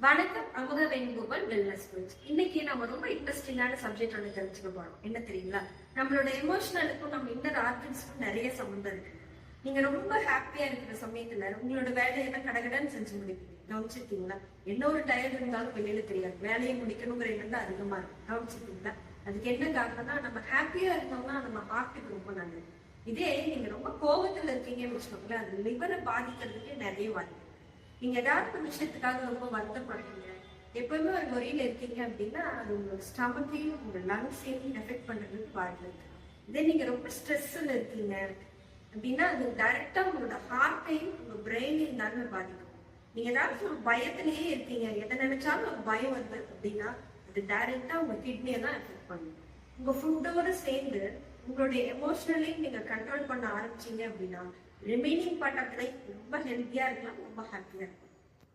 வணக்கம். அமுத Venugopal wellness coach. இன்னைக்கு நம்ம ரொம்ப இன்ட்ரெஸ்டிங்கான சப்ஜெக்ட் ஒன்று தெரிஞ்சுக்க போறோம். என்ன தெரியுங்களா? நம்மளோட எமோஷனலுக்கும் நம்ம இன்னர் ஆர்கன்ஸ்க்கும் நிறைய சம்மந்தம் இருக்கு. நீங்க ரொம்ப ஹாப்பியா இருக்கிற சமயத்துல உங்களோட வேலையெல்லாம் கடகடன்னு செஞ்சு முடிப்பீங்க. கவனிச்சிருக்கீங்களா? என்ன ஒரு டயர்ட் இருந்தாலும் வெளியில தெரியாது. வேலையை முடிக்கணுங்கிற எண்ணம் தான் அதிகமா இருக்கும். கவனிச்சிருக்கீங்களா? அதுக்கு என்ன காரணம்னா, நம்ம ஹாப்பியா இருந்தோம்னா நம்ம ஹார்ட்டுக்கு ரொம்ப நல்லது. இதே நீங்க ரொம்ப கோபத்துல இருக்கீங்கன்னு வச்சுக்கோங்களேன், அது லிவரை பாதிக்கிறதுக்கே நிறைய வாய்ப்பு. நீங்க ஏதாவது ஒரு விஷயத்துக்காக ரொம்ப வருத்தப்படுறீங்க, எப்பவுமே ஒரு வரியில இருக்கீங்க அப்படின்னா அது உங்களோட ஸ்டமக்கையும் உங்க லங்ஸையும் எஃபெக்ட் பண்றதுக்கு வாய்ப்பு இருக்கு. இதே நீங்க ரொம்ப ஸ்ட்ரெஸ்ல இருக்கீங்க அப்படின்னா அது டைரக்டா உங்களோட ஹார்ட்டையும் உங்க பிரெயினையும் தானே பாதிக்கும். நீங்க ஏதாவது ஒரு பயத்திலேயே இருக்கீங்க, எதை நினைச்சாலும் ஒரு பயம் வருது அப்படின்னா அது டைரக்டா உங்க கிட்னியை தான் எஃபெக்ட் பண்ணும். உங்க ஃபுட்டோட சேர்ந்து உங்களுடைய எமோஷனலையும் நீங்க கண்ட்ரோல் பண்ண ஆரம்பிச்சீங்க அப்படின்னா ரிமைனிங் பார்ட் ஆஃப் லைஃப் ரொம்ப ஹெல்த்தியா இருக்கலாம், ரொம்ப ஹாப்பியா இருக்கலாம்.